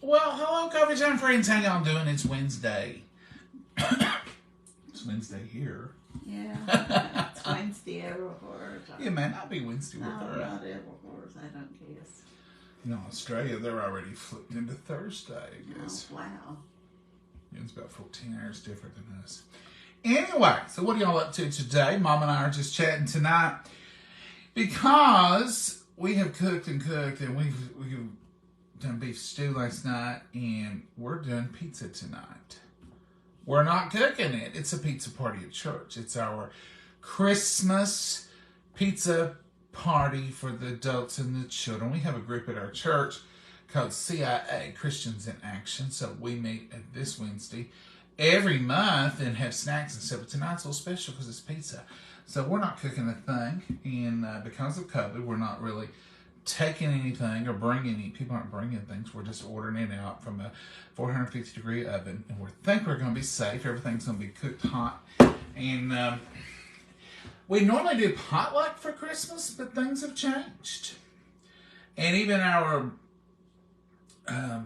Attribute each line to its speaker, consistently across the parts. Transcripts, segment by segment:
Speaker 1: Well, hello, Coffee Time friends. How y'all doing? It's Wednesday. It's Wednesday here.
Speaker 2: Yeah, it's Wednesday everywhere.
Speaker 1: Yeah, man, I'll be Wednesday with
Speaker 2: No,
Speaker 1: her.
Speaker 2: not everywhere, I don't guess.
Speaker 1: In Australia, they're already flipped into Thursday, I guess.
Speaker 2: Oh, wow.
Speaker 1: Yeah, it's about 14 hours different than us. Anyway, so what are y'all up to today? Mom and I are just chatting tonight because we have cooked and we've done beef stew last night and we're doing pizza tonight. We're not cooking it. It's a pizza party at church. It's our Christmas pizza party for the adults and the children. We have a group at our church called CIA, Christians in Action. So we meet this Wednesday every month and have snacks and stuff. But tonight's a little special because it's pizza. So we're not cooking a thing. And because of COVID, we're not really taking anything or bringing any. People aren't bringing things. We're just ordering it out from a 450 degree oven. And we think we're going to be safe. Everything's going to be cooked hot. And we normally do potluck for Christmas, but things have changed. And even our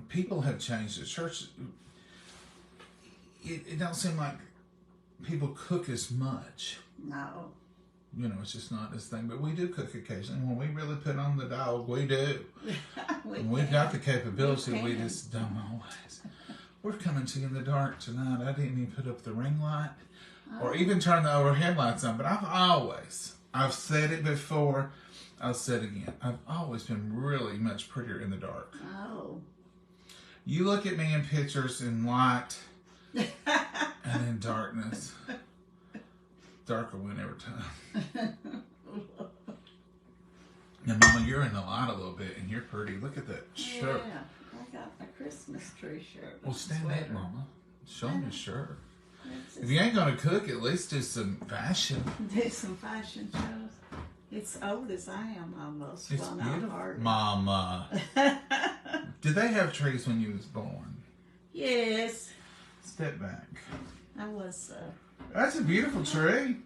Speaker 1: people have changed. The church, it don't seem like people cook as much.
Speaker 2: No.
Speaker 1: You know, it's just not this thing. But we do cook occasionally. When we really put on the dog, we do. We've got the capability. We just don't always. We're coming to you in the dark tonight. I didn't even put up the ring light or even turn the overhead lights on. But I've said it before, I'll say it again. I've always been really much prettier in the dark.
Speaker 2: Oh.
Speaker 1: You look at me in pictures in light and in darkness. Darker win every time. Now, Mama, you're in the light a little bit, and you're pretty. Look at that shirt.
Speaker 2: Yeah, I got my Christmas tree shirt.
Speaker 1: Well, stand up, Mama. Show me your shirt.
Speaker 2: It's
Speaker 1: If you ain't going to cook, at least do some fashion.
Speaker 2: do some fashion shows. It's old as I am almost.
Speaker 1: It's
Speaker 2: well, not
Speaker 1: beautiful.
Speaker 2: hardly.
Speaker 1: Mama. Did they have trees when you was born?
Speaker 2: Yes.
Speaker 1: Step back.
Speaker 2: I was,
Speaker 1: That's a beautiful tree.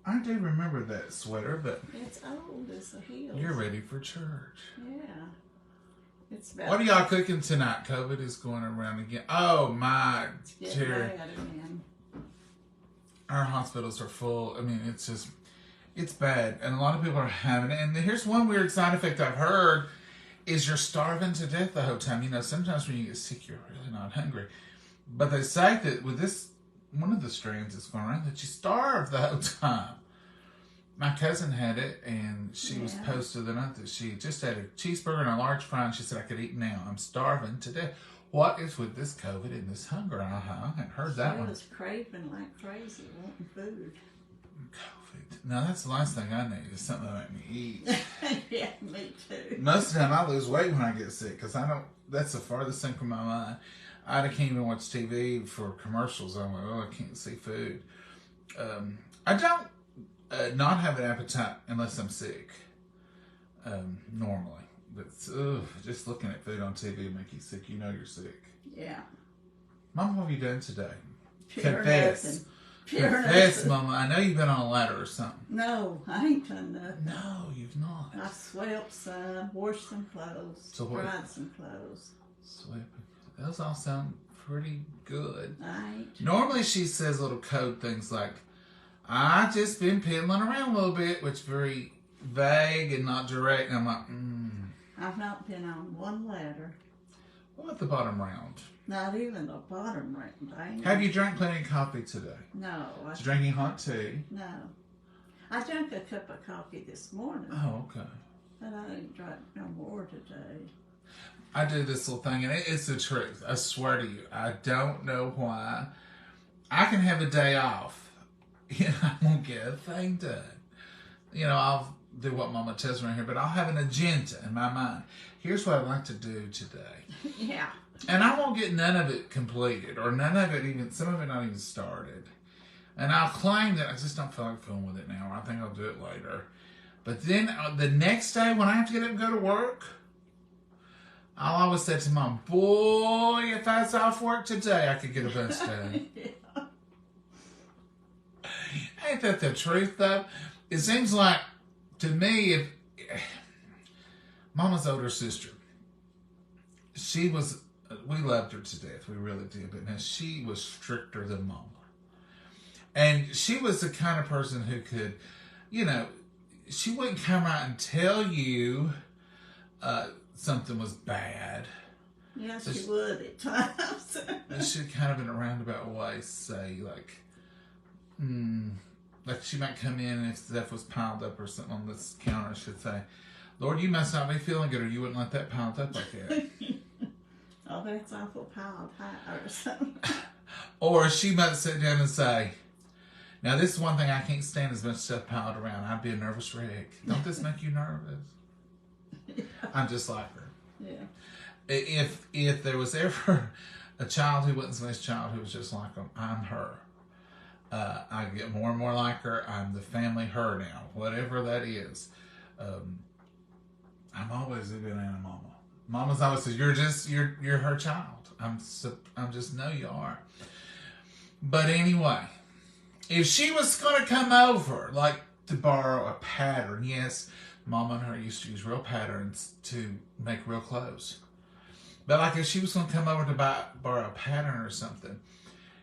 Speaker 1: I do remember that sweater, but
Speaker 2: it's old as the hills.
Speaker 1: you're ready for church.
Speaker 2: Yeah. It's about
Speaker 1: What are y'all cooking tonight? COVID is going around again. Oh, my
Speaker 2: getting
Speaker 1: dear.
Speaker 2: bad again.
Speaker 1: Our hospitals are full. I mean, it's bad. And a lot of people are having it. And here's one weird side effect I've heard is you're starving to death the whole time. You know, sometimes when you get sick, you're really not hungry. But they say that with this, one of the strands that's going around, that you starve the whole time. My cousin had it, and she was posted the night that she just had a cheeseburger and a large fry, and she said, I could eat now. I'm starving to death. What is with this COVID and this hunger? I haven't heard that one.
Speaker 2: She was craving like crazy, wanting food.
Speaker 1: COVID. Now, that's the last thing I need is something that make me eat.
Speaker 2: Yeah, me too.
Speaker 1: Most of the time, I lose weight when I get sick, because I don't, that's the farthest thing from my mind. I can't even watch TV for commercials. I'm like, oh, I can't see food. I don't not have an appetite unless I'm sick, normally. But just looking at food on TV will make you sick. You know you're sick.
Speaker 2: Yeah.
Speaker 1: Mama, what have you done today?
Speaker 2: Pure
Speaker 1: Confess.
Speaker 2: nothing. Pure
Speaker 1: Confess,
Speaker 2: nothing.
Speaker 1: Mama. I know you've been on a ladder or something.
Speaker 2: No, I ain't done nothing.
Speaker 1: No, you've not.
Speaker 2: I swept some, washed some clothes,
Speaker 1: So what-
Speaker 2: dried some clothes.
Speaker 1: Sweet. Those all sound pretty good.
Speaker 2: I ain't.
Speaker 1: Normally she says little code things like, I just been piddling around a little bit, which is very vague and not direct. And I'm like,
Speaker 2: I've not been on one ladder.
Speaker 1: What about the bottom round?
Speaker 2: Not even the bottom round. I ain't.
Speaker 1: Have you drank plenty of coffee today?
Speaker 2: No.
Speaker 1: Did you drink any hot tea?
Speaker 2: No. I drank a cup of coffee this morning,
Speaker 1: Oh, okay.
Speaker 2: but I ain't drank no more today.
Speaker 1: I do this little thing, and it's the truth. I swear to you. I don't know why. I can have a day off. You know, I won't get a thing done. You know, I'll do what Mama tells me right here, but I'll have an agenda in my mind. Here's what I'd like to do today.
Speaker 2: Yeah.
Speaker 1: And I won't get none of it completed, or none of it even, some of it not even started. And I'll claim that I just don't feel like going with it now, or I think I'll do it later. But then the next day when I have to get up and go to work, I'll always say to Mom, boy, if I was off work today, I could get a bunch done.
Speaker 2: Yeah.
Speaker 1: Ain't that the truth, though? It seems like, to me, if Mama's older sister, we loved her to death. We really did. But now she was stricter than Mama. And she was the kind of person who could, she wouldn't come out and tell you something was bad.
Speaker 2: Yes, she would at times.
Speaker 1: She'd kind of in a roundabout way say, like she might come in and if stuff was piled up or something on this counter, she'd say, Lord, you must not be feeling good or you wouldn't let that piled up like that.
Speaker 2: Oh, that's awful piled high or something.
Speaker 1: Or she might sit down and say, now this is one thing I can't stand as much stuff piled around. I'd be a nervous wreck. Don't this make you nervous? Yeah. I'm just like her.
Speaker 2: Yeah.
Speaker 1: If there was ever a child who wasn't somebody's child who was just like them, I'm her. I get more and more like her. I'm the family her now, whatever that is. I'm always a good Anna Mama. Mama's always says, you're her child. I'm just know you are. But anyway, if she was going to come over, like to borrow a pattern, yes, Mama and her used to use real patterns to make real clothes. But like if she was going to come over to borrow a pattern or something,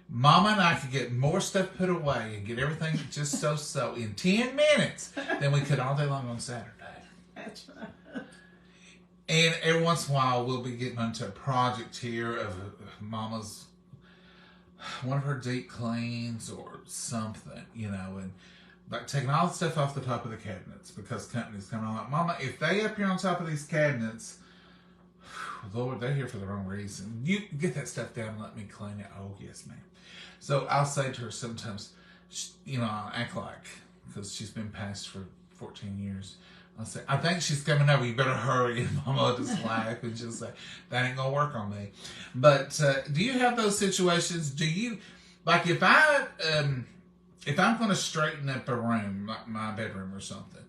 Speaker 1: Mama and I could get more stuff put away and get everything just so in 10 minutes than we could all day long on Saturday.
Speaker 2: That's right.
Speaker 1: And every once in a while, we'll be getting into a project here of Mama's, one of her deep cleans or something, and like taking all the stuff off the top of the cabinets because companies come on like, Mama, if they up here on top of these cabinets, Lord, they're here for the wrong reason. You get that stuff down and let me clean it. Oh, yes, ma'am. So I'll say to her sometimes, I'll act like, because she's been passed for 14 years, I'll say, I think she's coming over. You better hurry. And Mama will just laugh and she'll say, that ain't going to work on me. But do you have those situations? Do you, like if I'm going to straighten up a room, like my bedroom or something,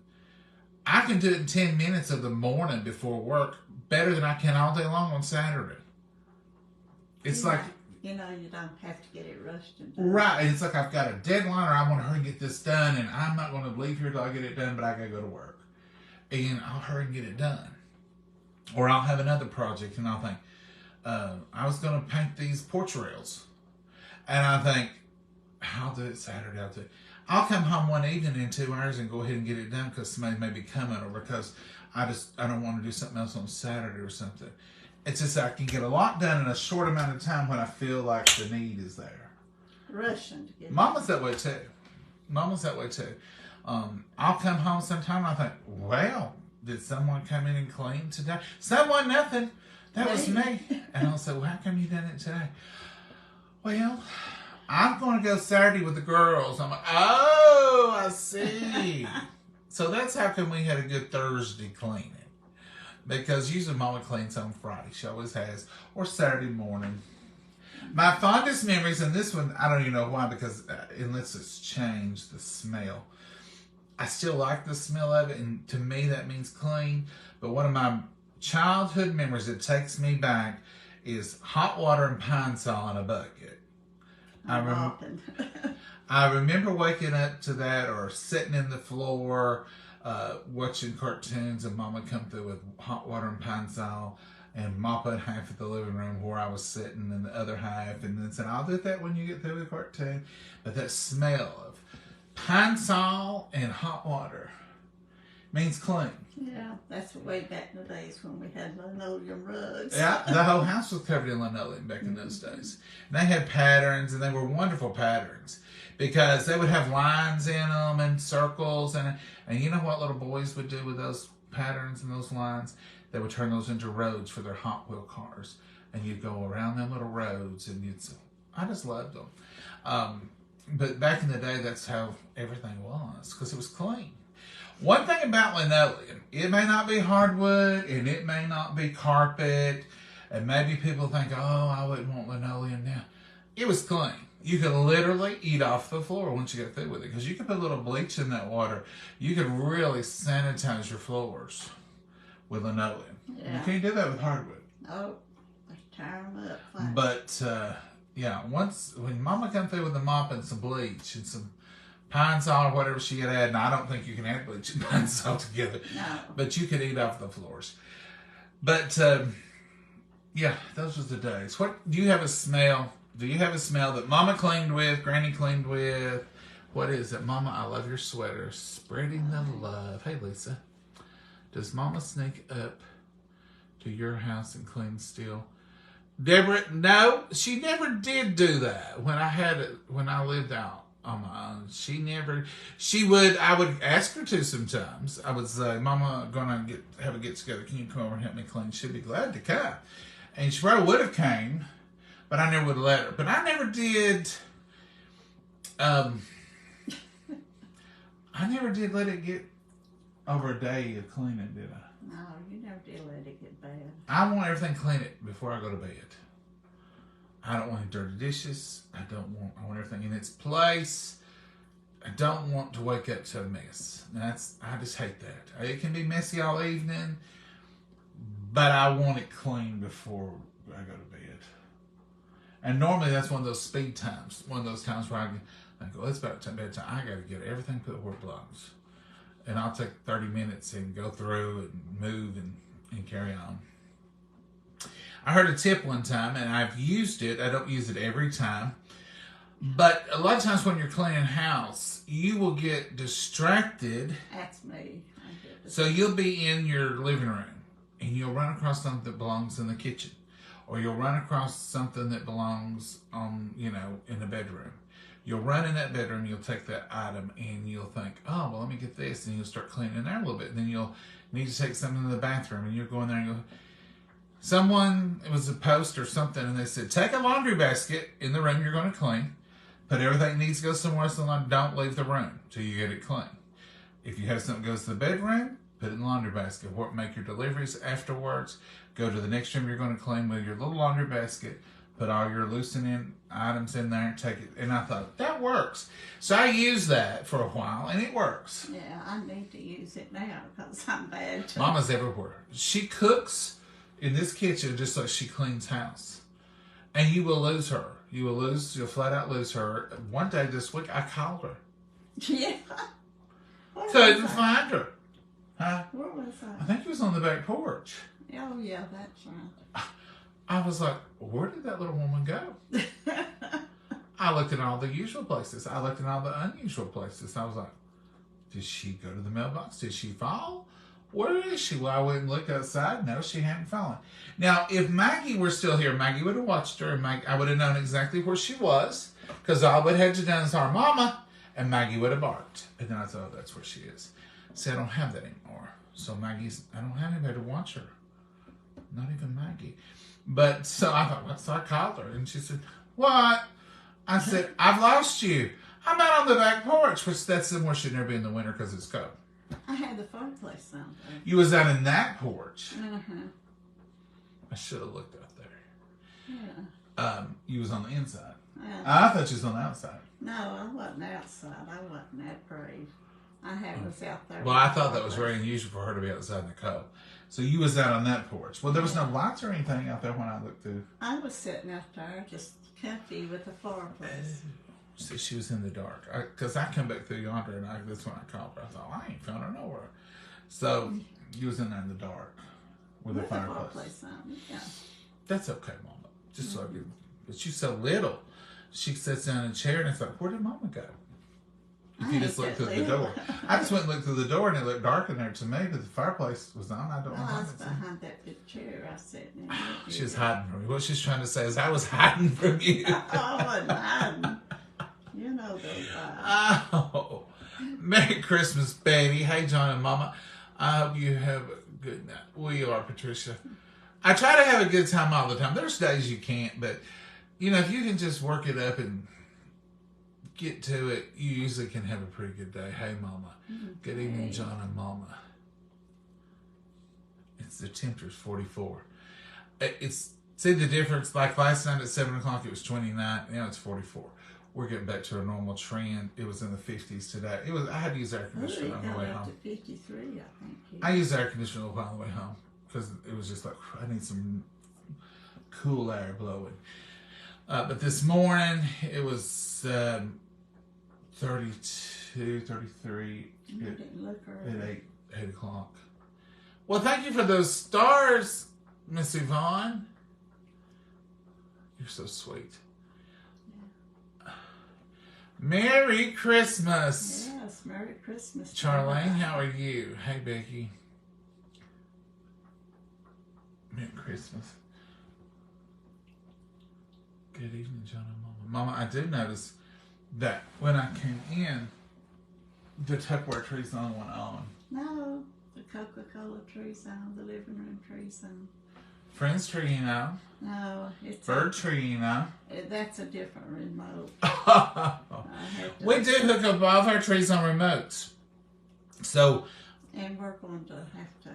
Speaker 1: I can do it in 10 minutes of the morning before work better than I can all day long on Saturday. It's like...
Speaker 2: you don't have to get it rushed.
Speaker 1: Right. It's like I've got a deadline or I want to hurry and get this done and I'm not going to leave here till I get it done, but I got to go to work. And I'll hurry and get it done. Or I'll have another project and I'll think, I was going to paint these porch rails. And I think, I'll do it Saturday. I'll come home one evening in 2 hours and go ahead and get it done because somebody may be coming or because I don't want to do something else on Saturday or something. It's just I can get a lot done in a short amount of time when I feel like the need is there.
Speaker 2: Rushing to get
Speaker 1: Mama's that way too. I'll come home sometime and I think, well, did someone come in and clean today? Someone, nothing. That was me. And I'll say, well, how come you done it today? Well, I'm going to go Saturday with the girls. I'm like, oh, I see. So that's how come we had a good Thursday cleaning. Because usually Mama cleans on Friday. She always has. Or Saturday morning. My fondest memories, and this one, I don't even know why, because unless it's changed, the smell. I still like the smell of it, and to me that means clean. But one of my childhood memories that takes me back is hot water and Pine Sol in a bucket. I remember waking up to that or sitting in the floor watching cartoons and Mama come through with hot water and Pine Sol and mopping half of the living room where I was sitting and the other half and then saying, I'll do that when you get through the cartoon. But that smell of Pine Sol and hot water means clean.
Speaker 2: Yeah, that's way back in the days when we had linoleum rugs.
Speaker 1: Yeah, the whole house was covered in linoleum back in those days. And they had patterns, and they were wonderful patterns because they would have lines in them and circles. And you know what little boys would do with those patterns and those lines? They would turn those into roads for their Hot Wheel cars. And you'd go around them little roads, and I just loved them. But back in the day, that's how everything was because it was clean. One thing about linoleum, it may not be hardwood and it may not be carpet. And maybe people think, oh, I wouldn't want linoleum now. It was clean. You could literally eat off the floor once you got through with it. Because you could put a little bleach in that water. You could really sanitize your floors with linoleum. Yeah. You can't do that with hardwood.
Speaker 2: Oh, let's tear them up. Fine.
Speaker 1: But, when Mama come through with a mop and some bleach and some Pine Sol or whatever she had added. And I don't think you can add bleach and Pine Sol together.
Speaker 2: No.
Speaker 1: But you could eat off the floors. But Yeah, those were the days. What do you have a smell? Do you have a smell that Mama cleaned with, Granny cleaned with? What is it? Mama, I love your sweater. Spreading the love. Hey, Lisa. Does Mama sneak up to your house and clean still? Deborah, no, she never did do that when I lived out on my own. I would ask her to sometimes. I would say, Mama, gonna have a get together. Can you come over and help me clean? She'd be glad to come. And she probably would have came, but I never would let her. But I never did, I never did let it get over a day of cleaning, did I?
Speaker 2: No, you never did let it get bad.
Speaker 1: I want everything clean before I go to bed. I don't want any dirty dishes. I want everything in its place. I don't want to wake up to a mess. I just hate that. It can be messy all evening, but I want it clean before I go to bed. And normally that's one of those speed times. One of those times where I go, it's about bedtime. I got to get everything put where it belongs. And I'll take 30 minutes and go through and move and carry on. I heard a tip one time, and I've used it. I don't use it every time. But a lot of times when you're cleaning house, you will get distracted.
Speaker 2: That's me.
Speaker 1: So you'll be in your living room, and you'll run across something that belongs in the kitchen. Or you'll run across something that belongs in the bedroom. You'll run in that bedroom, you'll take that item, and you'll think, oh, well, let me get this. And you'll start cleaning there a little bit. And then you'll need to take something to the bathroom, and you'll go in there and you'll... it was a post or something, and they said, take a laundry basket in the room you're going to clean. Put everything that needs to go somewhere else in the laundry. Don't leave the room till you get it clean. If you have something that goes to the bedroom, put it in the laundry basket. Make your deliveries afterwards. Go to the next room you're going to clean with your little laundry basket. Put all your loosening items in there and take it. And I thought, that works. So I used that for a while, and it works.
Speaker 2: Yeah, I need to use it now because I'm bad too.
Speaker 1: Mama's everywhere. She cooks in this kitchen just like she cleans house. And you will lose her. You'll flat out lose her. One day this week, I called her.
Speaker 2: Yeah.
Speaker 1: Couldn't find her. Huh?
Speaker 2: Where was
Speaker 1: I think it was on the back porch.
Speaker 2: Oh, yeah, that's right.
Speaker 1: I was like, where did that little woman go? I looked at all the usual places. I looked at all the unusual places. I was like, did she go to the mailbox? Did she fall? Where is she? Well, I went and looked outside. No, she hadn't fallen. Now, if Maggie were still here, Maggie would have watched her, and I would have known exactly where she was, because I would have had done is our mama, and Maggie would have barked. And then I thought, oh, that's where she is. See, I don't have that anymore. So I don't have anybody to watch her. Not even Maggie. But so I thought, well, so I called her, and she said, what? I said, I've lost you. I'm out on the back porch, which that's somewhere she'd never be in the winter because it's cold.
Speaker 2: I had the fireplace on there.
Speaker 1: You was out in that porch.
Speaker 2: Uh-huh.
Speaker 1: I should have looked out there.
Speaker 2: Yeah.
Speaker 1: You was on the inside.
Speaker 2: Yeah.
Speaker 1: I thought you was on the outside.
Speaker 2: No, I wasn't outside. I wasn't that brave. Was out there.
Speaker 1: Well, I thought that was very unusual for her to be outside in the cold. So you was out on that porch. Well, there was no lights or anything out there when I looked through.
Speaker 2: I was sitting out there just comfy with the fireplace.
Speaker 1: So she was in the dark. Because I come back through yonder, and that's when I called her. I thought, I ain't found her nowhere. So you was in there in the dark with the fireplace
Speaker 2: on. Yeah.
Speaker 1: That's okay, Mama. Just so I could, but she's so little. She sits down in a chair, and it's like, where did Mama go? If you just look through the door. I just went and looked through the door, and it looked dark in there to me, but the fireplace was on. I don't know.
Speaker 2: I was behind that big chair I sat in.
Speaker 1: She was hiding from me. What she's trying to say is I was hiding from you.
Speaker 2: I wasn't hiding. You know those
Speaker 1: Oh, Merry Christmas, Betty. Hey, John and Mama. I hope you have a good night. We are, Patricia. I try to have a good time all the time. There's days you can't, but, if you can just work it up and get to it, you usually can have a pretty good day. Hey, Mama. Good evening, John and Mama. It's the temperature's 44. See the difference? Like last night at 7 o'clock, it was 29. Now it's 44. We're getting back to a normal trend. It was in the 50s today. I had to use air conditioner on the way home.
Speaker 2: To 53, I think.
Speaker 1: I used air conditioner on the way home because it was just like, I need some cool air blowing. But this morning, it was 32, 33 at 8 o'clock. Well, thank you for those stars, Miss Yvonne. You're so sweet. Merry Christmas.
Speaker 2: Yes, Merry Christmas.
Speaker 1: Charlene, how are you? Hey, Becky. Merry Christmas. Good evening, John and Mama. Mama, I do notice that when I came in, the Tupperware tree's the only one on.
Speaker 2: No, the Coca-Cola tree's on, the living room tree's on.
Speaker 1: Friends tree, you know.
Speaker 2: No, it's
Speaker 1: Bird tree, you know.
Speaker 2: That's a different remote.
Speaker 1: We do hook up all of our trees on remotes. So.
Speaker 2: And we're going to have to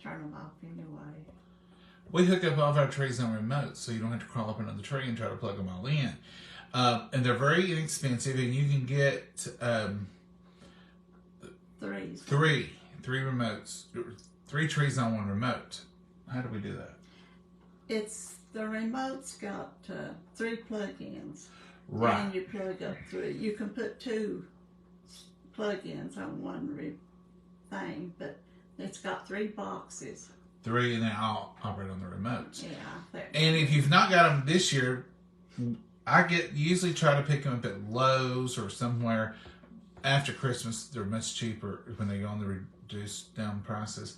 Speaker 2: turn them off anyway.
Speaker 1: We hook up all of our trees on remotes, so you don't have to crawl up another tree and try to plug them all in. And they're very inexpensive, and you can get three remotes, 3 trees on one remote. How do we do that?
Speaker 2: The remote's got 3 plug-ins.
Speaker 1: Right.
Speaker 2: And you plug up 3. You can put 2 plug-ins on one thing, but it's got 3 boxes.
Speaker 1: 3, and they all operate on the remotes.
Speaker 2: Yeah.
Speaker 1: And if you've not got them this year, I usually try to pick them up at Lowe's or somewhere after Christmas. They're much cheaper when they go on the reduced down prices.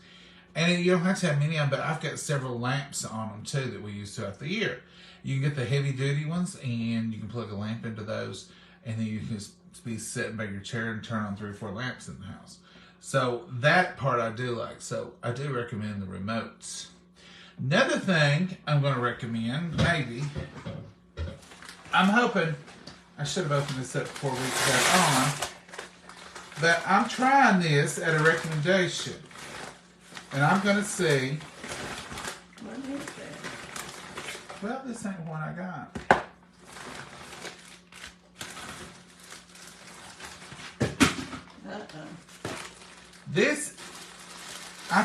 Speaker 1: And you don't have to have many of them, but I've got several lamps on them too that we use throughout the year. You can get the heavy duty ones, and you can plug a lamp into those, and then you can just be sitting by your chair and turn on 3 or 4 lamps in the house. So that part I do like. So I do recommend the remotes. Another thing I'm going to recommend, maybe, I'm hoping, I should have opened this up before we got on, but I'm trying this at a recommendation. And I'm going to see.
Speaker 2: What is that?
Speaker 1: Well, this ain't what I got.
Speaker 2: Uh-oh.
Speaker 1: This, I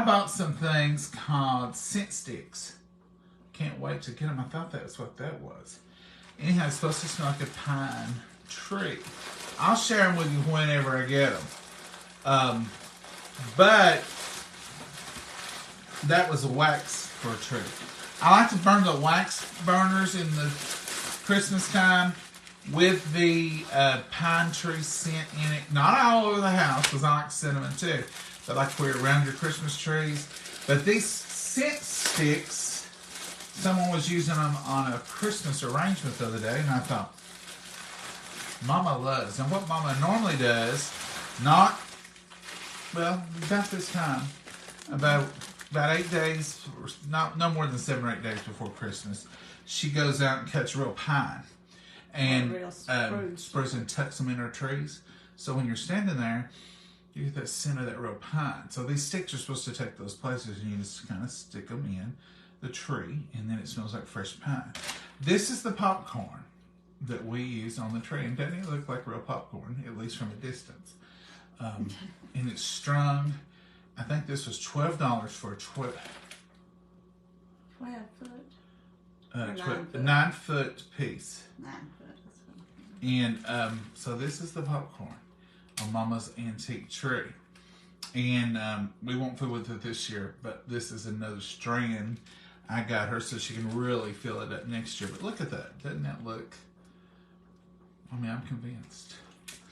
Speaker 1: bought some things called scent sticks. Can't wait to get them. I thought that was what that was. Anyhow, it's supposed to smell like a pine tree. I'll share them with you whenever I get them. But that was a wax for a tree. I like to burn the wax burners in the Christmas time with the pine tree scent in it. Not all over the house, because I like cinnamon too. But like we're around your Christmas trees. But these scent sticks, someone was using them on a Christmas arrangement the other day, and I thought, Mama loves. And what Mama normally does, about this time, about 8 days, no more than 7 or 8 days before Christmas, she goes out and cuts real pine and spruce and tucks them in her trees. So when you're standing there, you get that scent of that real pine. So these sticks are supposed to take those places, and you just kind of stick them in the tree, and then it smells like fresh pine. This is the popcorn that we use on the tree, and doesn't it look like real popcorn, at least from a distance? And it's strung. I think this was $12 for a
Speaker 2: 12 foot?
Speaker 1: 9 foot piece.
Speaker 2: 9 foot.
Speaker 1: And so this is the popcorn on Mama's antique tree. And we won't fool with it this year, but this is another strand I got her so she can really fill it up next year. But look at that. Doesn't that look... I mean, I'm convinced.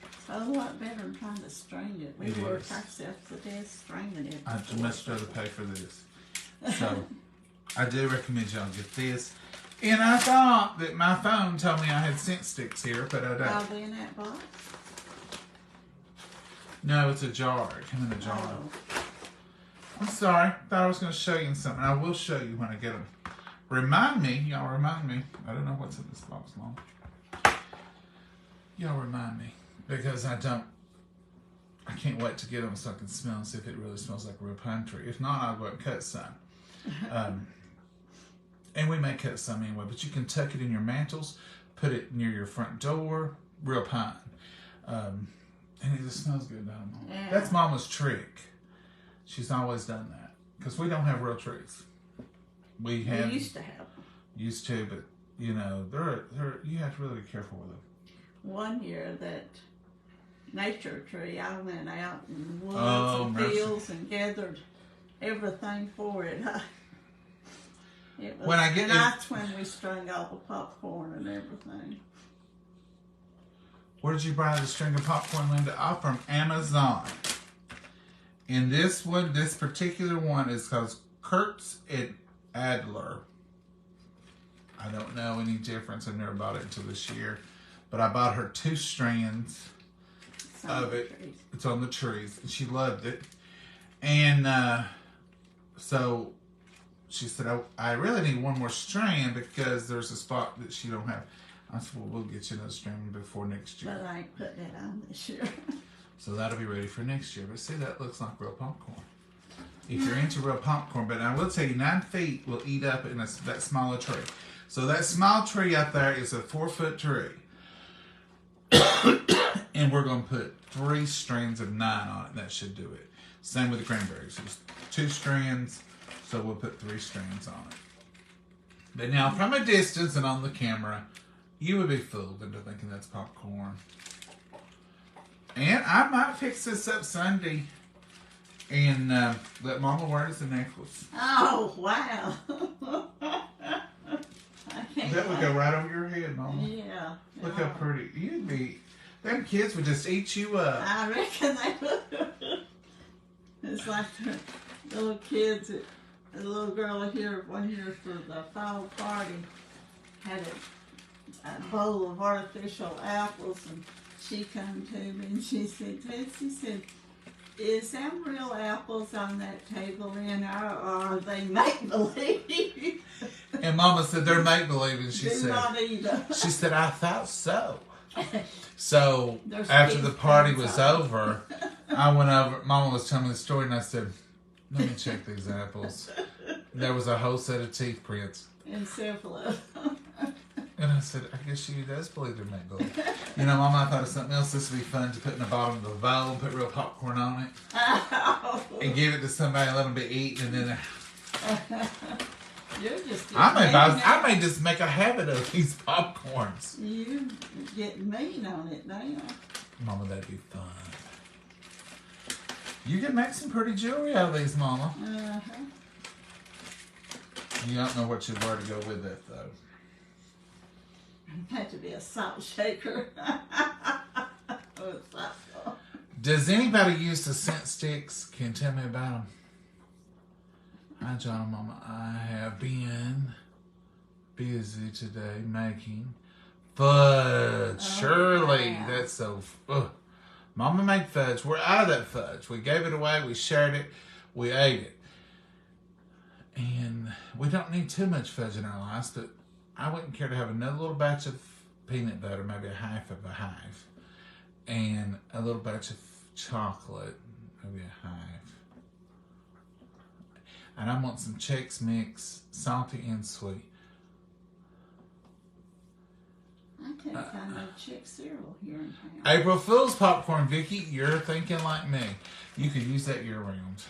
Speaker 2: It's a lot better than trying to string it. We worked ourselves to death stringing it.
Speaker 1: I'd much rather pay for this. So, I do recommend y'all get this. And I thought that my phone told me I had scent sticks here, but I don't.
Speaker 2: Are they in that box?
Speaker 1: No, it's a jar. It came in a jar.
Speaker 2: Oh.
Speaker 1: I'm sorry. Thought I was going to show you something. I will show you when I get them. Remind me. Y'all remind me. I don't know what's in this box, Mom. Y'all remind me. Because I can't wait to get them so I can smell and see if it really smells like a real pine tree. If not, I'll go and cut some. And we may cut some anyway, but you can tuck it in your mantles, put it near your front door, real pine. And it just smells good, doesn't it?
Speaker 2: Yeah.
Speaker 1: That's Mama's trick. She's always done that. Because we don't have real trees. We
Speaker 2: used to have them.
Speaker 1: Used to, but, you know, they're you have to really be careful with them.
Speaker 2: One year, that nature tree, I went out in woods and
Speaker 1: mercy.
Speaker 2: fields and gathered everything for it. It was
Speaker 1: When I get
Speaker 2: that's when we strung all the popcorn and everything.
Speaker 1: Where did you buy the string of popcorn, Linda? Oh, from Amazon. And this particular one is called Kurtz and Adler. I don't know any difference. I've never bought it until this year. But I bought her 2 strands of it. It's on the trees. And she loved it. And so she said, I really need one more strand because there's a spot that she don't have. I said, well, we'll get you another strand before next year.
Speaker 2: But I ain't put that on this year.
Speaker 1: So that'll be ready for next year. But see, that looks like real popcorn. If you're into real popcorn. But I will tell you, 9 feet will eat up in that smaller tree. So that small tree out there is a 4-foot tree. And we're going to put 3 strands of 9 on it. That should do it. Same with the cranberries. There's 2 strands, so we'll put 3 strands on it. But now, from a distance and on the camera, you would be fooled into thinking that's popcorn. And I might fix this up Sunday and let Mama wear it as a necklace.
Speaker 2: Oh, wow.
Speaker 1: That would go right over your head, Mama.
Speaker 2: Yeah.
Speaker 1: Look how pretty. You'd be... Them kids would just eat you up.
Speaker 2: I reckon they would. It's like the little kids, the little girl here one year for the fall party had a bowl of artificial apples, and she come to me and she said, is them real apples on that table in or are they make-believe?
Speaker 1: And Mama said, they're make-believe. And she said,
Speaker 2: not eat them.
Speaker 1: She said, I thought so. So
Speaker 2: There's
Speaker 1: after the party
Speaker 2: things
Speaker 1: was
Speaker 2: on.
Speaker 1: over, I went over. Mama was telling me the story, and I said, let me check these apples. There was a whole set of teeth prints.
Speaker 2: And several of them.
Speaker 1: And I said, I guess she does believe they're make-believe. You know, Mama, I thought of something else. This would be fun to put in the bottom of the bowl and put real popcorn on it. And give it to somebody and let them be eaten. And then
Speaker 2: You're just
Speaker 1: I may just make a habit of these popcorns.
Speaker 2: You getting mean on it now.
Speaker 1: Mama, that'd be fun. You can make some pretty jewelry out of these, Mama.
Speaker 2: Uh-huh.
Speaker 1: You don't know what where to go with it, though.
Speaker 2: Had to be a salt shaker.
Speaker 1: Does anybody use the scent sticks? Can you tell me about them? Hi, John and Mama. I have been busy today making fudge. Shirley,
Speaker 2: wow.
Speaker 1: That's so... Mama made fudge. We're out of that fudge. We gave it away. We shared it. We ate it. And we don't need too much fudge in our lives, but I wouldn't care to have another little batch of peanut butter, maybe a half of a half, and a little batch of chocolate, maybe a half. And I want some Chex Mix, salty and sweet.
Speaker 2: I can't find no chick cereal here in town.
Speaker 1: April Fool's popcorn, Vicky. You're thinking like me. You could use that year round.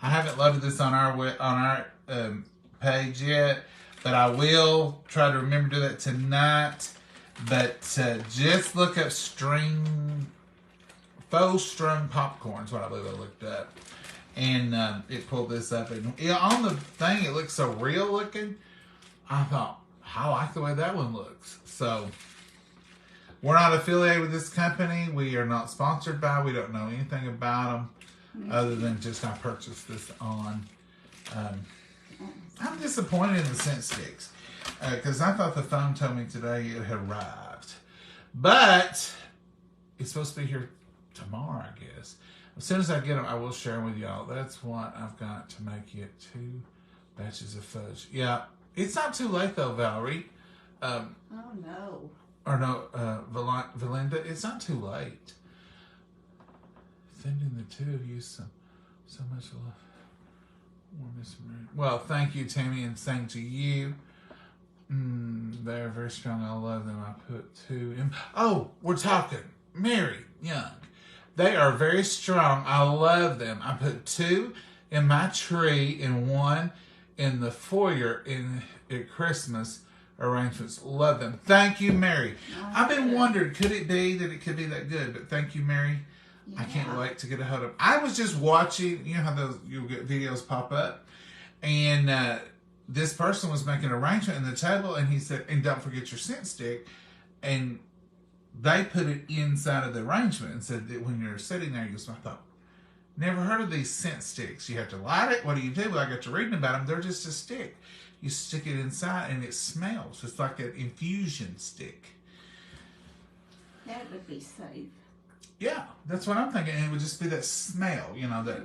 Speaker 1: I haven't loaded this on our page yet, but I will try to remember to do that tonight. But just look up faux strung popcorn is what I believe I looked up, and it pulled this up. And on the thing, it looks so real looking. I thought, I like the way that one looks. So we're not affiliated with this company. We are not sponsored by. We don't know anything about them. Other than just I purchased this on. I'm disappointed in the scent sticks because I thought the phone told me today it had arrived, but it's supposed to be here tomorrow, I guess. As soon as I get them, I will share them with y'all. That's what I've got to make it 2 batches of fudge. Yeah, it's not too late though, Valerie.
Speaker 2: Oh no.
Speaker 1: Or no, Valinda, it's not too late. Sending the two of you so much love. Well, thank you, Tammy, and same to you. They're very strong. I love them. I put 2 in. Oh, we're talking. Mary Young. They are very strong. I love them. I put 2 in my tree and 1 in the foyer at Christmas arrangements. Love them. Thank you, Mary. I've been wondering, could it be that it could be that good? But thank you, Mary. I can't
Speaker 2: Yeah.
Speaker 1: wait to get a hold of them. I was just watching, you know how those you'll get videos pop up, and this person was making an arrangement in the table, and he said, "And don't forget your scent stick," and they put it inside of the arrangement and said that when you're sitting there, you go, I thought, never heard of these scent sticks. You have to light it. What do you do? Well, I got to reading about them. They're just a stick. You stick it inside and it smells. It's like an infusion stick.
Speaker 2: That would be safe.
Speaker 1: Yeah, that's what I'm thinking. And it would just be that smell, you know, that.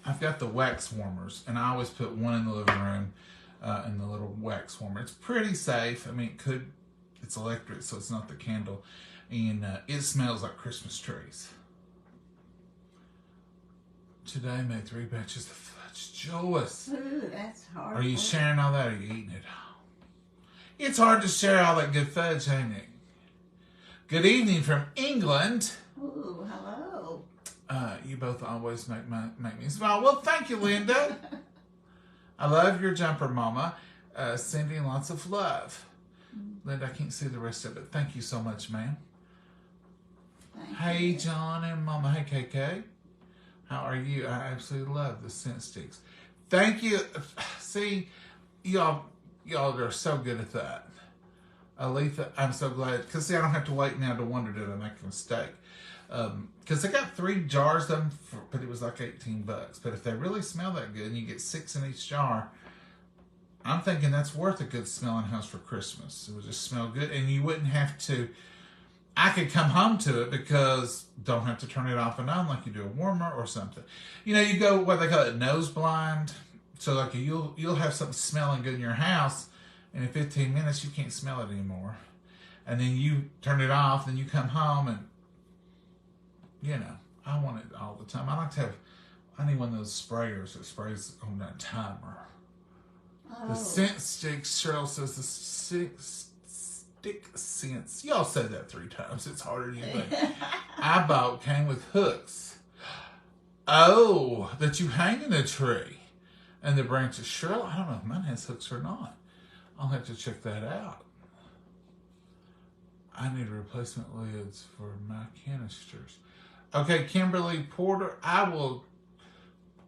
Speaker 1: I've got the wax warmers, and I always put one in the living room in the little wax warmer. It's pretty safe. I mean, it's electric, so it's not the candle. And it smells like Christmas trees. Today, made 3 batches of fudge. Joyce.
Speaker 2: Ooh, that's hard.
Speaker 1: Are you sharing all that, or are you eating it all? It's hard to share all that good fudge, ain't it? Good evening from England.
Speaker 2: Ooh, hello.
Speaker 1: You both always make me smile. Well, thank you, Linda. I love your jumper, Mama. Sending lots of love. Linda, I can't see the rest of it. Thank you so much, ma'am. Hey, John and Mama. Hey, KK. How are you? I absolutely love the scent sticks. Thank you. See, y'all are so good at that. Aletha, I'm so glad. Because, see, I don't have to wait now to wonder, did I make a mistake? Because I got 3 jars of them, but it was like $18. But if they really smell that good and you get 6 in each jar, I'm thinking that's worth a good smelling house for Christmas. It would just smell good, and you wouldn't have to. I could come home to it because don't have to turn it off and on like you do a warmer or something. You know, you go what they call it nose blind. So like you'll have something smelling good in your house, and in 15 minutes you can't smell it anymore. And then you turn it off, then you come home and you know, I want it all the time. I need one of those sprayers that sprays on that timer.
Speaker 2: Oh.
Speaker 1: The scent sticks, Cheryl says the stick scents. Y'all said that 3 times. It's harder than you think. I bought came with hooks. Oh, that you hang in the tree. And the branches. Cheryl, I don't know if mine has hooks or not. I'll have to check that out. I need replacement lids for my canisters. Okay, Kimberly Porter, I will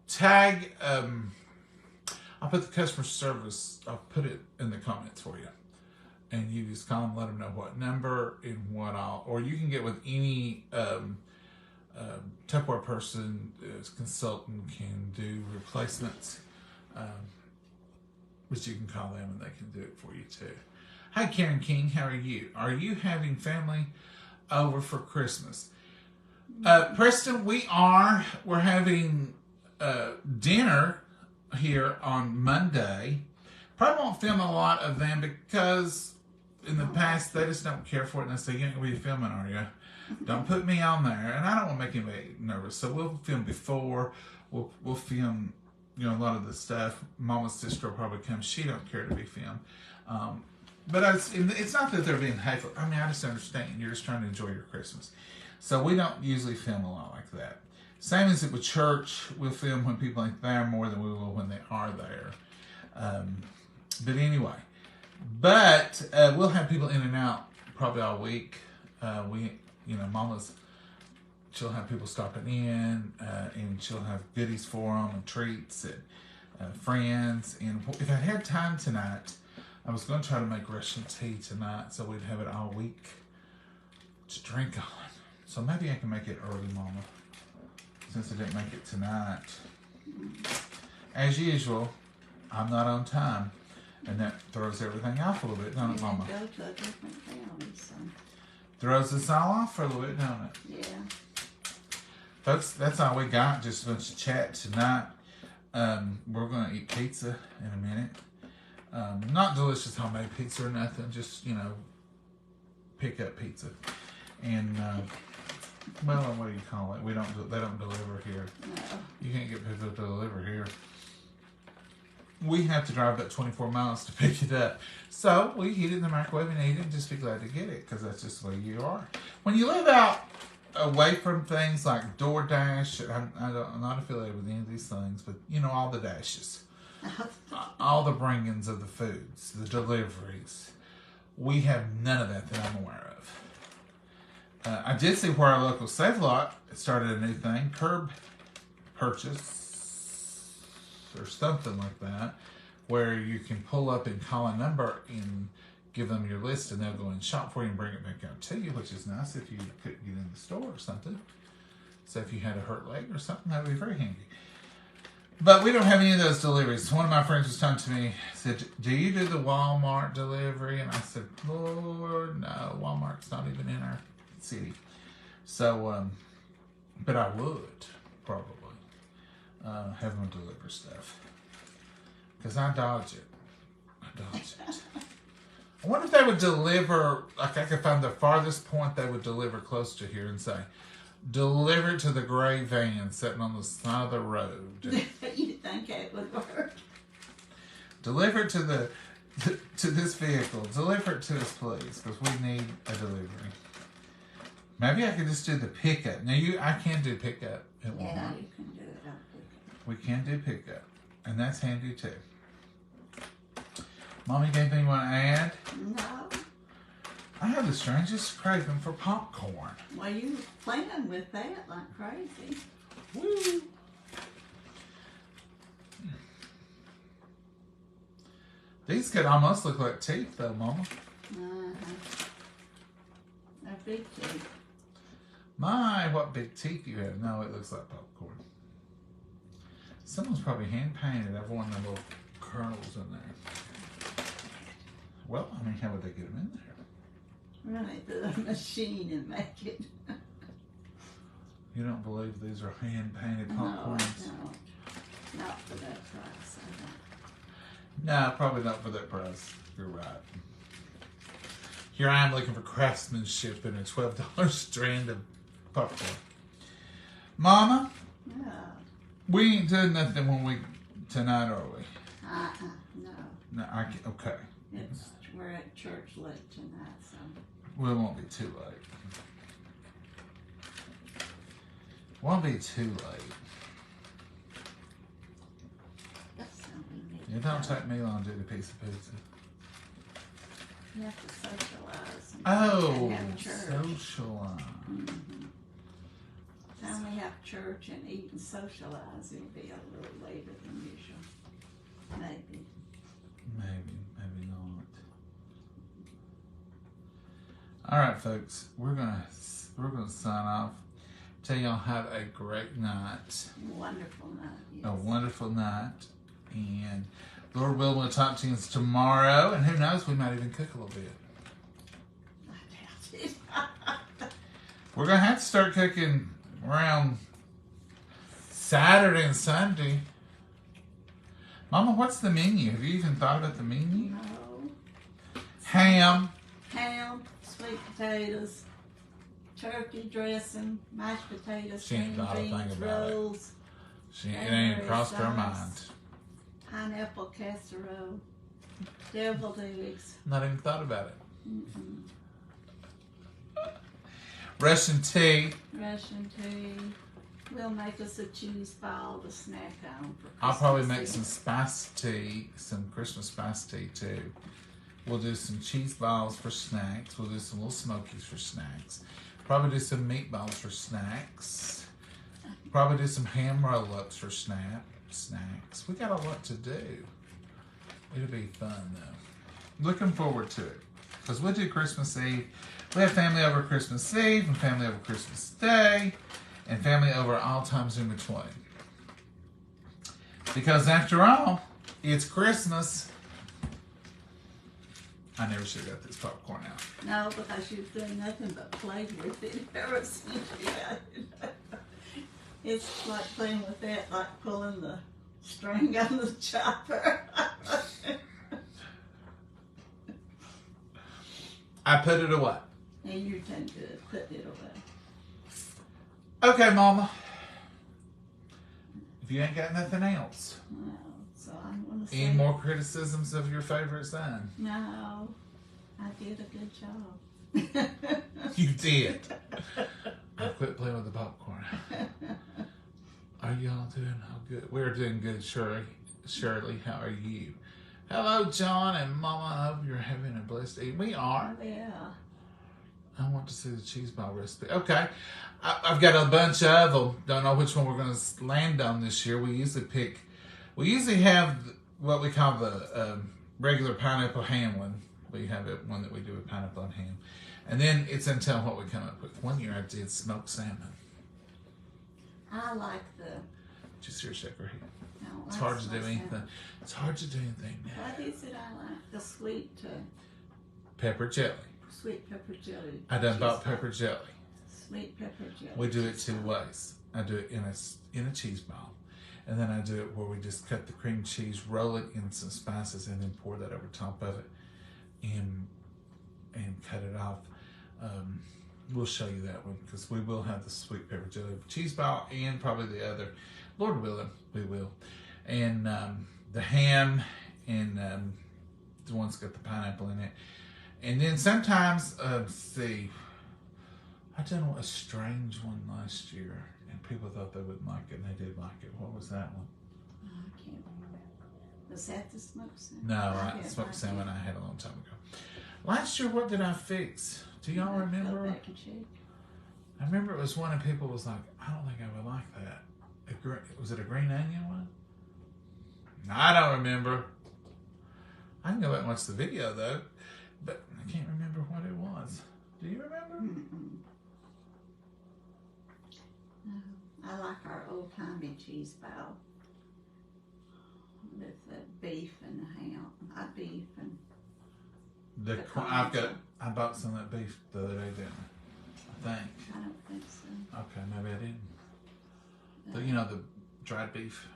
Speaker 1: tag, I'll put the customer service, I'll put it in the comments for you. And you just call them, let them know what number and what all, or you can get with any Tupperware person, consultant can do replacements. But you can call them and they can do it for you too. Hi Karen King, how are you? Are you having family over for Christmas? Preston, we're having dinner here on Monday. Probably won't film a lot of them because in the past they just don't care for it, and I say, "You ain't gonna be filming, are you? Don't put me on there." And I don't want to make anybody nervous, so we'll film before. We'll film, you know, a lot of the stuff. Mama's sister will probably come. She don't care to be filmed. But it's not that they're being hateful. I mean, I just understand. You're just trying to enjoy your Christmas. So we don't usually film a lot like that. Same as it with church. We'll film when people ain't there more than we will when they are there. But anyway. But we'll have people in and out probably all week. Mama's, she'll have people stopping in, and she'll have goodies for them and treats and friends. And if I had time tonight, I was going to try to make Russian tea tonight so we'd have it all week to drink on. So maybe I can make it early, Mama, since I didn't make it tonight. As usual, I'm not on time, and that throws everything off a little bit, don't it, Mama?
Speaker 2: Go to a different county, so.
Speaker 1: Throws us all off for a little bit, don't it?
Speaker 2: Yeah.
Speaker 1: Folks, that's all we got. Just a bunch of chat tonight. We're going to eat pizza in a minute. Not delicious homemade pizza or nothing. Just, pick up pizza. And, well, what do you call it? They don't deliver here.
Speaker 2: No.
Speaker 1: You can't get people to deliver here. We have to drive about 24 miles to pick it up. So we heat it in the microwave and eat it and just be glad to get it because that's just the way you are. When you live out away from things like DoorDash, I'm not affiliated with any of these things, but all the dashes. All the bring-ins of the foods, the deliveries. We have none of that I'm aware of. I did see where our local Save Lot started a new thing, curb purchase or something like that, where you can pull up and call a number and give them your list, and they'll go and shop for you and bring it back out to you, which is nice if you couldn't get in the store or something. So if you had a hurt leg or something, that would be very handy. But we don't have any of those deliveries. One of my friends was talking to me, said, do you do the Walmart delivery? And I said, Lord, no, Walmart's not even in our city. So, but I would probably have them deliver stuff. Because I dodge it. I wonder if they would deliver, like I could find the farthest point they would deliver close to here and say, deliver it to the gray van sitting on the side of the road.
Speaker 2: You think it would work?
Speaker 1: Deliver it to this vehicle. Deliver it to us, please, because we need a delivery. Maybe I could just do the pickup. Now, I can do pickup at Walmart.
Speaker 2: Yeah, you can do it on pickup.
Speaker 1: We can do pickup, and that's handy too. Mommy, anything you want to add?
Speaker 2: No.
Speaker 1: I have the strangest craving for popcorn.
Speaker 2: Well, you were playing with that like crazy.
Speaker 1: Woo! These could almost look like teeth, though, Mama.
Speaker 2: They're big teeth.
Speaker 1: My, what big teeth you have. No, it looks like popcorn. Someone's probably hand-painted. I've worn the little kernels in there. Well, I mean, how would they get them in there?
Speaker 2: Run it through the machine and make it.
Speaker 1: You don't believe these are hand-painted popcorns?
Speaker 2: No. Not for that price.
Speaker 1: No, probably not for that price. You're right. Here I am looking for craftsmanship in a $12 strand of popcorn. Mama,
Speaker 2: Yeah.
Speaker 1: we ain't doing nothing tonight, are we?
Speaker 2: No.
Speaker 1: No, okay.
Speaker 2: We're at church late tonight, so.
Speaker 1: We won't be too late. Won't be too late. It don't take me long to do the piece of pizza.
Speaker 2: You have to socialize.
Speaker 1: Oh,
Speaker 2: and have church.
Speaker 1: socialize.
Speaker 2: Mm-hmm. Time we have church and eat and socialize, it'll be a little later than usual. Maybe.
Speaker 1: Maybe not. All right, folks, we're gonna sign off. Tell y'all have a great night.
Speaker 2: Wonderful night. Yes.
Speaker 1: A wonderful night, and Lord willing, we'll talk to you tomorrow. And who knows, we might even cook a little bit.
Speaker 2: I doubt it.
Speaker 1: We're gonna have to start cooking around Saturday and Sunday. Mama, what's the menu? Have you even thought about the menu?
Speaker 2: No.
Speaker 1: Ham.
Speaker 2: Ham, sweet potatoes, turkey dressing, mashed potatoes,
Speaker 1: She ain't
Speaker 2: green
Speaker 1: thought a thing
Speaker 2: beans,
Speaker 1: about it.
Speaker 2: rolls,
Speaker 1: It ain't crossed her
Speaker 2: sauce.
Speaker 1: mind.
Speaker 2: pineapple casserole, deviled eggs.
Speaker 1: Not even thought about it.
Speaker 2: Mm-mm.
Speaker 1: Russian tea.
Speaker 2: Russian tea. We'll make us a cheese ball to snack on for Christmas.
Speaker 1: I'll probably make
Speaker 2: Eve.
Speaker 1: some spice tea, some Christmas spice tea too. We'll do some cheese balls for snacks. We'll do some little smokies for snacks. Probably do some meatballs for snacks. Probably do some ham roll-ups for snacks. We got a lot to do. It'll be fun though. Looking forward to it. Because we'll do Christmas Eve. We have family over Christmas Eve and family over Christmas Day and family over all times in between. Because after all, it's Christmas. I never should have got this popcorn out.
Speaker 2: No, because you've done nothing but play with it ever since you got it. It's like playing with that, like pulling the string on the chopper.
Speaker 1: I put it away.
Speaker 2: And you're done good. Put it away.
Speaker 1: Okay, Mama. If you ain't got nothing else.
Speaker 2: No, so I'm going to say...
Speaker 1: Any more criticisms of your favorite son?
Speaker 2: No, I did a good job.
Speaker 1: You did. I quit playing with the popcorn. Are y'all doing all good? We're doing good, Shirley. Shirley, how are you? Hello, John and Mama. I hope you're having a blessed day. We are.
Speaker 2: Yeah.
Speaker 1: I want to see the cheese ball recipe. Okay. I've got a bunch of them. Don't know which one we're going to land on this year. We usually have what we call the regular pineapple ham one. We have one that we do with pineapple and ham. And then it's until what we come up with. One year I did smoked salmon.
Speaker 2: I like the.
Speaker 1: Just here, shake her head.
Speaker 2: I
Speaker 1: It's
Speaker 2: like
Speaker 1: hard to do
Speaker 2: smoked
Speaker 1: anything.
Speaker 2: salmon.
Speaker 1: It's hard to do anything now.
Speaker 2: What is it I like? The sweet
Speaker 1: Pepper jelly.
Speaker 2: sweet pepper jelly.
Speaker 1: I done
Speaker 2: cheese
Speaker 1: bought
Speaker 2: ball.
Speaker 1: pepper jelly.
Speaker 2: Sweet pepper jelly.
Speaker 1: We do it
Speaker 2: cheese
Speaker 1: two
Speaker 2: ball.
Speaker 1: ways. I do it in a cheese ball, and then I do it where we just cut the cream cheese, roll it in some spices, and then pour that over top of it, and cut it off. We'll show you that one because we will have the sweet pepper jelly cheese ball and probably the other. Lord willing, we will. And the ham and the one's got the pineapple in it. And then sometimes, see, I done a strange one last year, and people thought they wouldn't like it, and they did like it. What was that one?
Speaker 2: Oh, I can't remember. Was that the smoked salmon?
Speaker 1: No,
Speaker 2: didn't
Speaker 1: smoked
Speaker 2: like
Speaker 1: salmon
Speaker 2: it.
Speaker 1: I had a long time ago. Last year, what did I fix? Do y'all
Speaker 2: Go
Speaker 1: remember?
Speaker 2: back and check.
Speaker 1: I remember it was one of people was like, I don't think I would like that. Was it a green onion one? I don't remember. I can go back and watch the video though, but I can't remember what it was. Do you remember?
Speaker 2: Mm-mm. No, I like our old-timey cheese ball with the beef and the ham. Beef and
Speaker 1: The
Speaker 2: The
Speaker 1: I bought some of that beef the other day, didn't I? I think.
Speaker 2: I don't think so.
Speaker 1: Okay, maybe I didn't. The dried beef.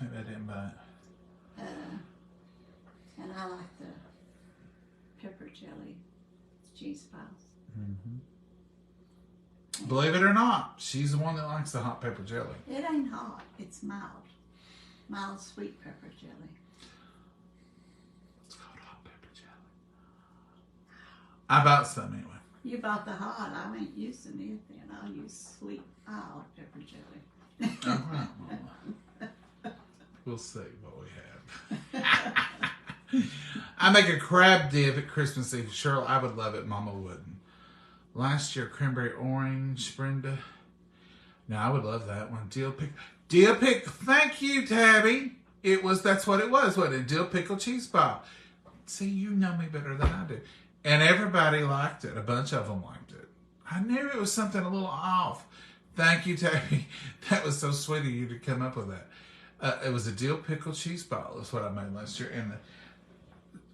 Speaker 1: Maybe I didn't buy it.
Speaker 2: And I like the pepper jelly cheese balls.
Speaker 1: Mm-hmm. Believe it or not, she's the one that likes the hot pepper jelly.
Speaker 2: It ain't hot. It's mild. Mild sweet pepper jelly.
Speaker 1: It's called hot pepper jelly. I bought some anyway.
Speaker 2: You bought the hot. I ain't using it then. I'll use sweet mild pepper jelly.
Speaker 1: All right, Mama. We'll see what we have. I make a crab dip at Christmas Eve. Cheryl, I would love it. Mama wouldn't. Last year, cranberry orange, Brenda. Now I would love that one. Dill pickle. Thank you, Tabby. That's what it was, wasn't it? Dill pickle cheese ball. See, you know me better than I do. And everybody liked it. A bunch of them liked it. I knew it was something a little off. Thank you, Tabby. That was so sweet of you to come up with that. It was a dill pickle cheese ball. That's what I made last year. And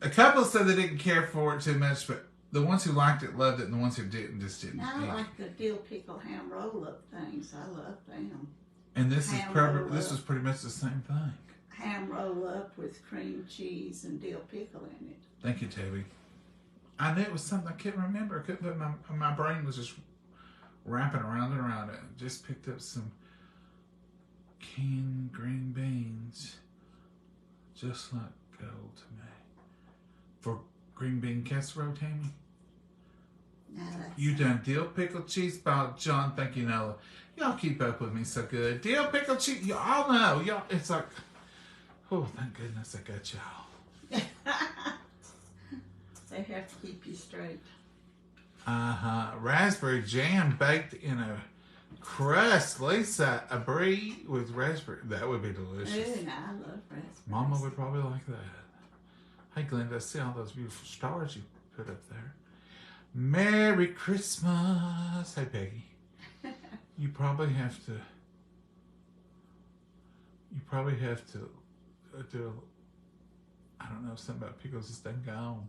Speaker 1: a couple said they didn't care for it too much, but the ones who liked it loved it, and the ones who didn't just didn't.
Speaker 2: I like the dill pickle ham roll-up things. I love them.
Speaker 1: And this
Speaker 2: ham
Speaker 1: was pretty much the same thing.
Speaker 2: Ham roll-up with cream cheese and dill pickle in it.
Speaker 1: Thank you, Tabby. I knew it was something I couldn't remember. I couldn't put my brain was just wrapping around and around it. Just picked up some canned green beans, just like gold to me. For green bean casserole, Tammy. You done dill pickle cheese ball, John. Thank you, Noah. Y'all keep up with me so good. Dill pickle cheese. Y'all know. Y'all. It's like, oh, thank goodness I got y'all.
Speaker 2: They have to keep you straight.
Speaker 1: Raspberry jam baked in a crust, Lisa. A brie with raspberry. That would be delicious.
Speaker 2: Ooh, I love raspberries.
Speaker 1: Mama would probably like that. Hey, Glenda, I see all those beautiful stars you put up there. Merry Christmas. Hey, Peggy. You probably have to do, I don't know, something about pickles this thing gone.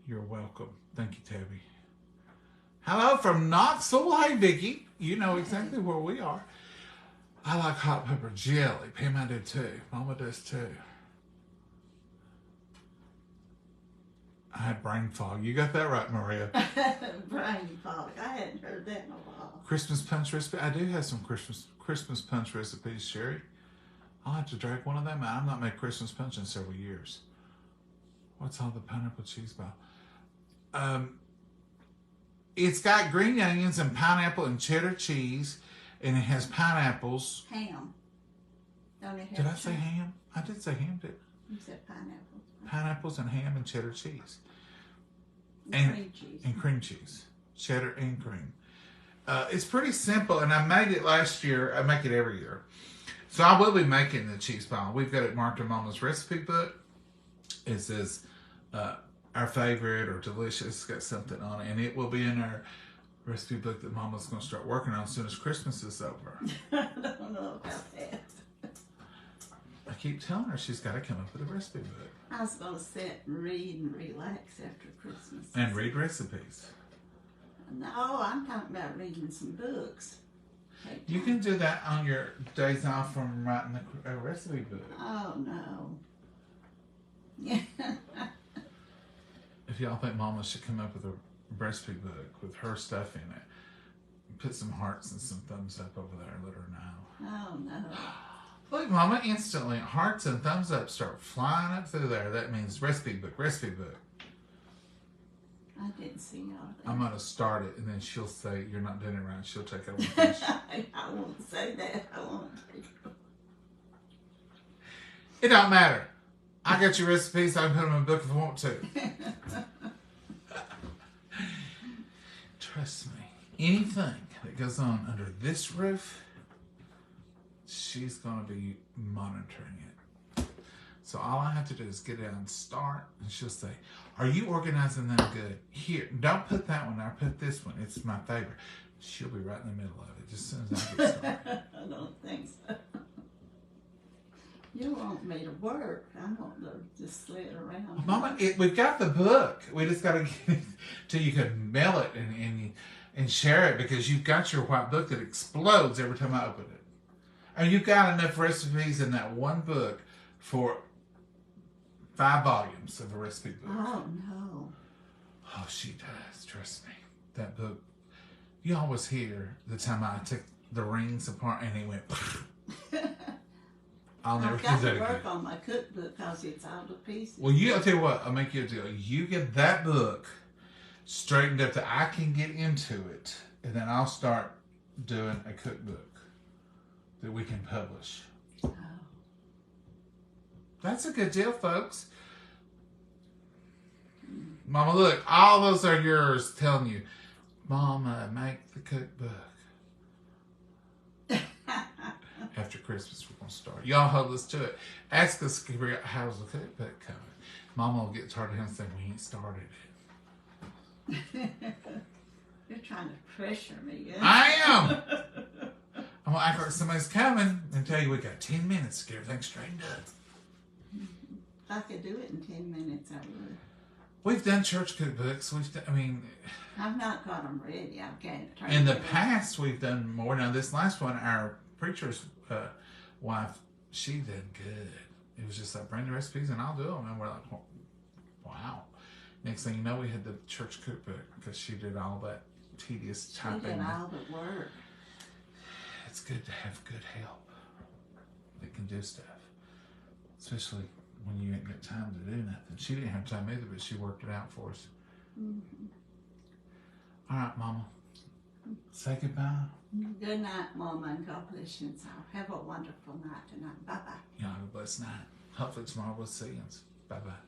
Speaker 1: You're welcome. Thank you, Tabby. Hello from Knoxville. Hey, Vicky. You know exactly where we are. I like hot pepper jelly. Pam, I do too. Mama does too. I had brain fog. You got that right, Maria.
Speaker 2: Brain fog. I hadn't heard that in a while.
Speaker 1: Christmas punch recipe. I do have some Christmas punch recipes, Sherry. I'll have to drag one of them out. I've not made Christmas punch in several years. What's all the pineapple cheese ball? It's got green onions and pineapple and cheddar cheese, and it has pineapples.
Speaker 2: Ham. Don't it have
Speaker 1: Did I say ham? I did say ham, did I?
Speaker 2: You said pineapple.
Speaker 1: Pineapples and ham and cheddar cheese.
Speaker 2: And cream cheese.
Speaker 1: And cream cheese. cheddar and cream. It's pretty simple, and I made it last year. I make it every year. So I will be making the cheese pie. We've got it marked in Mama's recipe book. It says our favorite or delicious. It's got something on it, and it will be in our recipe book that Mama's going to start working on as soon as Christmas is over.
Speaker 2: I don't know about that.
Speaker 1: I keep telling her she's got to come up with a recipe book.
Speaker 2: I was going to sit and read and relax after Christmas.
Speaker 1: And read recipes.
Speaker 2: No, I'm talking about reading some books.
Speaker 1: You can do that on your days off from writing a recipe book.
Speaker 2: Oh, no. Yeah.
Speaker 1: If y'all think Mama should come up with a recipe book with her stuff in it, put some hearts and some thumbs up over there and let her know.
Speaker 2: Oh, no.
Speaker 1: Look, Mama, instantly hearts and thumbs up start flying up through there. That means recipe book, recipe book.
Speaker 2: I didn't see all that.
Speaker 1: I'm going to start it, and then she'll say, you're not doing it right. She'll take over and finish.
Speaker 2: I won't say that. I won't take it.
Speaker 1: It don't matter. I got your recipes. I can put them in a book if I want to. Trust me. Anything that goes on under this roof, she's going to be monitoring it. So all I have to do is get it and start, and she'll say, are you organizing them good? Here, don't put that one there. Put this one. It's my favorite. She'll be right in the middle of it just as soon as I get started.
Speaker 2: I don't think so. You want me to work. I want to just slid around.
Speaker 1: Mama, we've got the book. We just got to get it till you can mail it and share it, because you've got your white book that explodes every time I open it. And you've got enough recipes in that one book for 5 volumes of a recipe book.
Speaker 2: Oh, no.
Speaker 1: Oh, she does. Trust me. That book, you always hear the time I took the rings apart and it went, I'll never
Speaker 2: I've
Speaker 1: do
Speaker 2: got
Speaker 1: that
Speaker 2: to work
Speaker 1: again.
Speaker 2: on my cookbook because it's all to pieces.
Speaker 1: Well, I'll tell you what, I'll make you a deal. You get that book straightened up that I can get into it, and then I'll start doing a cookbook that we can publish.
Speaker 2: Oh.
Speaker 1: That's a good deal, folks. Mama, look, all those are yours telling you, Mama, make the cookbook. After Christmas, we're going to start. Y'all hold us to it. Ask us, how's the cookbook coming? Mama will get tired of him saying, we ain't started it.
Speaker 2: You're trying to pressure me.
Speaker 1: I am. I'm going to act like somebody's coming and tell you we got 10 minutes to get everything straightened up.
Speaker 2: If I could do it in 10 minutes, I would.
Speaker 1: We've done church cookbooks.
Speaker 2: I've not got them ready. I've got it turned
Speaker 1: In the
Speaker 2: around.
Speaker 1: past, we've done more. Now, this last one, our preacher's wife, she did good. It was just like, bring the recipes and I'll do them. And we're like, wow. Next thing you know, we had the church cookbook because she did all that tedious
Speaker 2: She
Speaker 1: typing.
Speaker 2: did all the work.
Speaker 1: It's good to have good help that can do stuff, especially when you ain't got time to do nothing. She didn't have time either, but she worked it out for us.
Speaker 2: Mm-hmm.
Speaker 1: All right, Mama. Say goodbye.
Speaker 2: Good night, Mama, and God bless you. So have a wonderful night tonight. Bye-bye.
Speaker 1: Y'all have a blessed night. Hopefully tomorrow we'll see you. Bye-bye.